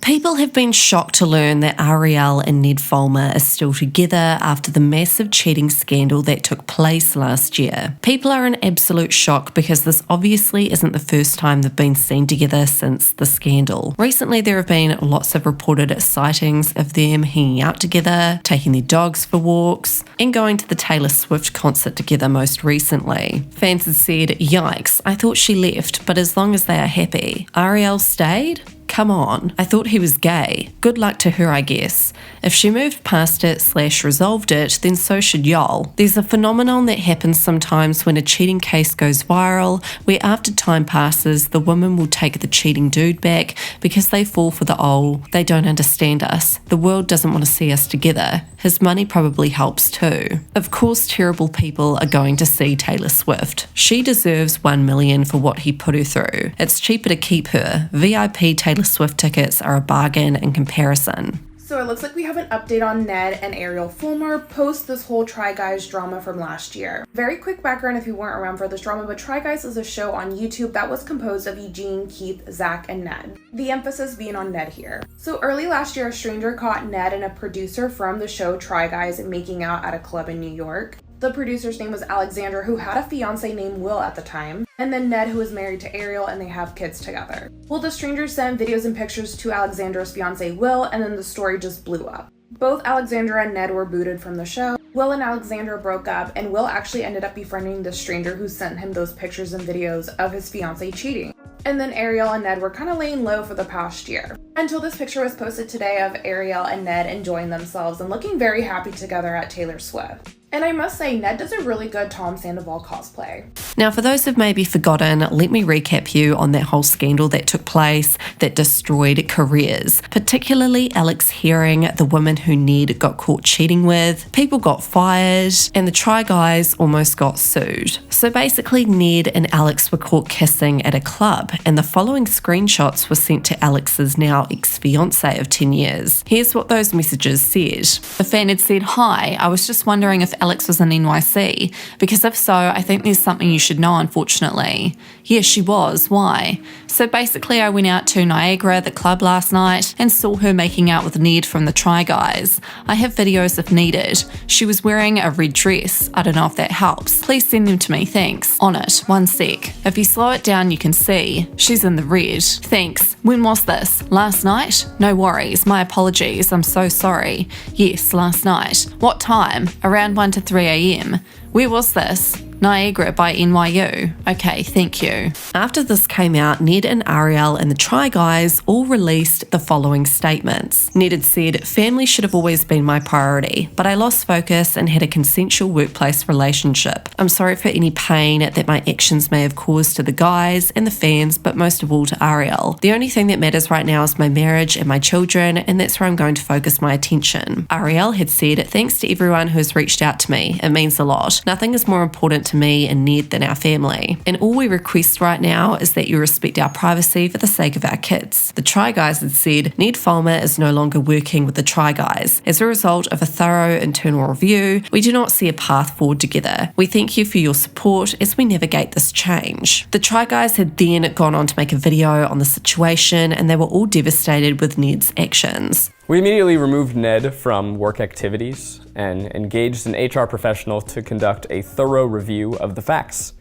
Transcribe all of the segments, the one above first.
People have been shocked to learn that Ariel and Ned Fulmer are still together after the massive cheating scandal that took place last year. People are in absolute shock because this obviously isn't the first time they've been seen together since the scandal. Recently there have been lots of reported sightings of them hanging out together, taking their dogs for walks, and going to the Taylor Swift concert together most recently. Fans have said, "Yikes, I thought she left, but as long as they are happy." Ariel stayed? Come on, I thought he was gay. Good luck to her, I guess. If she moved past it / resolved it, then so should y'all. There's a phenomenon that happens sometimes when a cheating case goes viral, where after time passes, the woman will take the cheating dude back because they fall for the "they don't understand us. The world doesn't want to see us together. His money probably helps too." Of course, terrible people are going to see Taylor Swift. She deserves $1 million for what he put her through. It's cheaper to keep her. VIP Taylor Swift tickets are a bargain in comparison. So it looks like we have an update on Ned and Ariel Fulmer post this whole Try Guys drama from last year. Very quick background if you weren't around for this drama, but Try Guys is a show on YouTube that was composed of Eugene, Keith, Zach, and Ned. The emphasis being on Ned here. So early last year, a stranger caught Ned and a producer from the show Try Guys making out at a club in New York. The producer's name was Alexandra, who had a fiance named Will at the time, and then Ned, who is married to Ariel, and they have kids together. Well, the strangers sent videos and pictures to Alexandra's fiance Will, and then the story just blew up. Both Alexandra and Ned were booted from the show. Will and Alexandra broke up, and Will actually ended up befriending the stranger who sent him those pictures and videos of his fiance cheating. And then Ariel and Ned were kind of laying low for the past year. Until this picture was posted today of Ariel and Ned enjoying themselves and looking very happy together at Taylor Swift. And I must say, Ned does a really good Tom Sandoval cosplay. Now, for those who've maybe forgotten, let me recap you on that whole scandal that took place that destroyed careers, particularly Alex Herring, the woman who Ned got caught cheating with. People got fired, and the Try Guys almost got sued. So basically, Ned and Alex were caught kissing at a club, and the following screenshots were sent to Alex's now ex-fiance of 10 years. Here's what those messages said. A fan had said, "Hi, I was just wondering if Alex was in NYC, because if so, I think there's something you should know, unfortunately." Yes, she was. Why? So basically, I went out to Niagara, the club, last night and saw her making out with Ned from the Try Guys. I have videos if needed. She was wearing a red dress. I don't know if that helps. Please send them to me, thanks. On it, 1 sec. If you slow it down, you can see. She's in the red. Thanks. When was this? Last night? No worries. My apologies. I'm so sorry. Yes, last night. What time? Around 1 to 3 a.m. Where was this? Niagara by NYU. Okay, thank you. After this came out, Ned and Ariel and the Try Guys all released the following statements. Ned had said, "Family should have always been my priority, but I lost focus and had a consensual workplace relationship. I'm sorry for any pain that my actions may have caused to the guys and the fans, but most of all to Ariel. The only thing that matters right now is my marriage and my children, and that's where I'm going to focus my attention." Ariel had said, "Thanks to everyone who has reached out to me. It means a lot. Nothing is more important to me and Ned than our family. And all we request right now is that you respect our privacy for the sake of our kids." The Try Guys had said, "Ned Fulmer is no longer working with the Try Guys. As a result of a thorough internal review, we do not see a path forward together. We thank you for your support as we navigate this change." The Try Guys had then gone on to make a video on the situation, and they were all devastated with Ned's actions. We immediately removed Ned from work activities and engaged an HR professional to conduct a thorough review of the facts.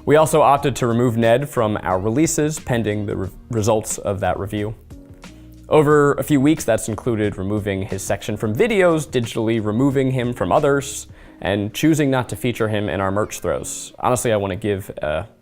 We also opted to remove Ned from our releases pending the results of that review. Over a few weeks, that's included removing his section from videos, digitally removing him from others, and choosing not to feature him in our merch throws. Honestly, I want to give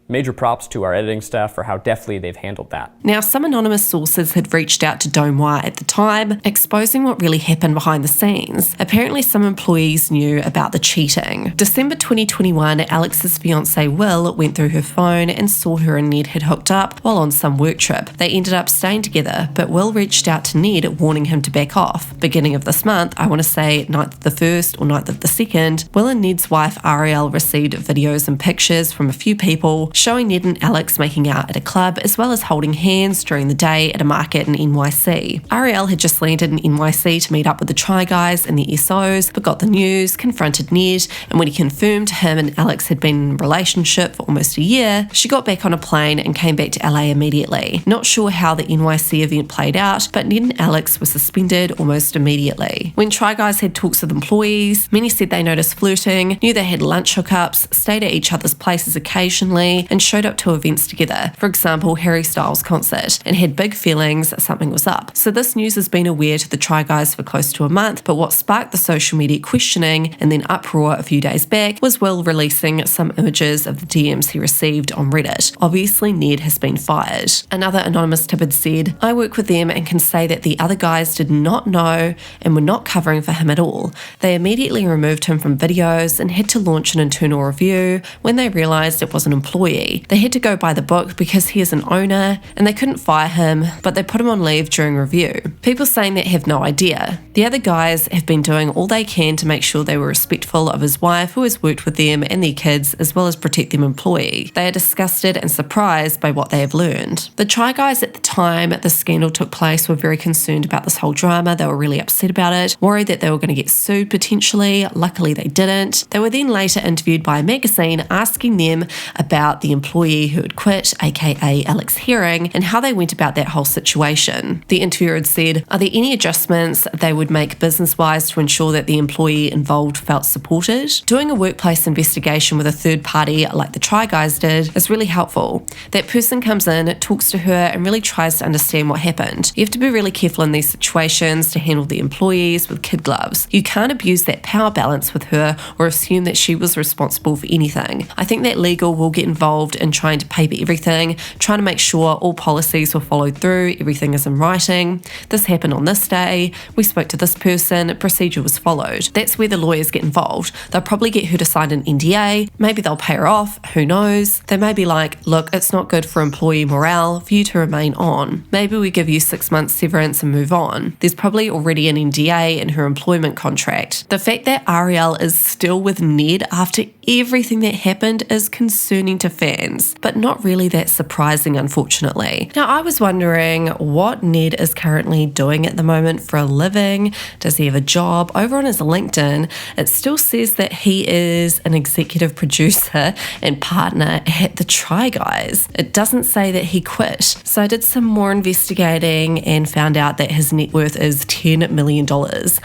major props to our editing staff for how deftly they've handled that. Now, some anonymous sources had reached out to Dome White at the time, exposing what really happened behind the scenes. Apparently, some employees knew about the cheating. December 2021, Alex's fiance Will went through her phone and saw her and Ned had hooked up while on some work trip. They ended up staying together, but Will reached out to Ned, warning him to back off. Beginning of this month, I want to say 9th of the 1st or 9th of the 2nd, Will and Ned's wife Ariel received videos and pictures from a few people showing Ned and Alex making out at a club as well as holding hands during the day at a market in NYC. Ariel had just landed in NYC to meet up with the Try Guys and the SOs, but got the news, confronted Ned, and when he confirmed him and Alex had been in a relationship for almost a year, she got back on a plane and came back to LA immediately. Not sure how the NYC event played out, but Ned and Alex were suspended almost immediately. When Try Guys had talks with employees, many said they noticed flirting, knew they had lunch hookups, stayed at each other's places occasionally, and showed up to events together, for example Harry Styles' concert, and had big feelings something was up. So this news has been aware to the Try Guys for close to a month, but what sparked the social media questioning and then uproar a few days back was Will releasing some images of the DMs he received on Reddit. Obviously Ned has been fired. Another anonymous tip had said, "I work with them and can say that the other guys did not know and were not covering for him at all. They immediately removed him from videos and had to launch an internal review when they realised it was an employee. They had to go by the book because he is an owner and they couldn't fire him, but they put him on leave during review." People saying that have no idea. The other guys have been doing all they can to make sure they were respectful of his wife who has worked with them and their kids as well as protect their employee. They are disgusted and surprised by what they have learned. The Try Guys at the time the scandal took place were very concerned about this whole drama. They were really upset about it, worried that they were going to get sued potentially. Luckily they didn't. They were then later interviewed by a magazine asking them about the employee who had quit, aka Alex Herring, and how they went about that whole situation. The interviewer had said, "Are there any adjustments they would make business-wise to ensure that the employee involved felt supported?" Doing a workplace investigation with a third party like the Try Guys did is really helpful. That person comes in, talks to her, and really tries to understand what happened. You have to be really careful in these situations to handle the employees with kid gloves. You can't abuse that power balance with her or assume that she was responsible for anything. I think that legal will get involved in trying to paper everything, trying to make sure all policies were followed through, everything is in writing. This happened on this day, we spoke to this person, procedure was followed. That's where the lawyers get involved. They'll probably get her to sign an NDA, maybe they'll pay her off, who knows. They may be like, "Look, it's not good for employee morale for you to remain on. Maybe we give you 6 months severance and move on." There's probably already an NDA in her employment contract. The fact that Ariel is still with Ned after everything that happened is concerning to fans, but not really that surprising, unfortunately. Now, I was wondering what Ned is currently doing at the moment for a living. Does he have a job? Over on his LinkedIn, it still says that he is an executive producer and partner at the Try Guys. It doesn't say that he quit. So I did some more investigating and found out that his net worth is $10 million.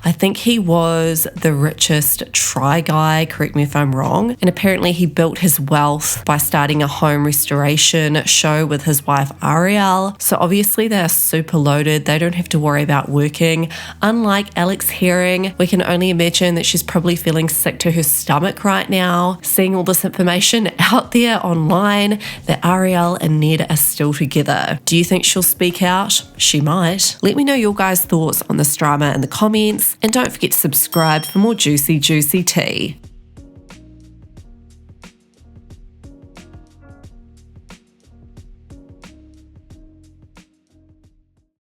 I think he was the richest Try Guy, correct me if I'm wrong. And apparently he built his wealth by starting a home restoration show with his wife Ariel. So obviously they are super loaded. They don't have to worry about working. Unlike Alex Herring, we can only imagine that she's probably feeling sick to her stomach right now, seeing all this information out there online that Ariel and Ned are still together. Do you think she'll speak out? She might. Let me know your guys' thoughts on this drama in the comments, and don't forget to subscribe for more juicy tea.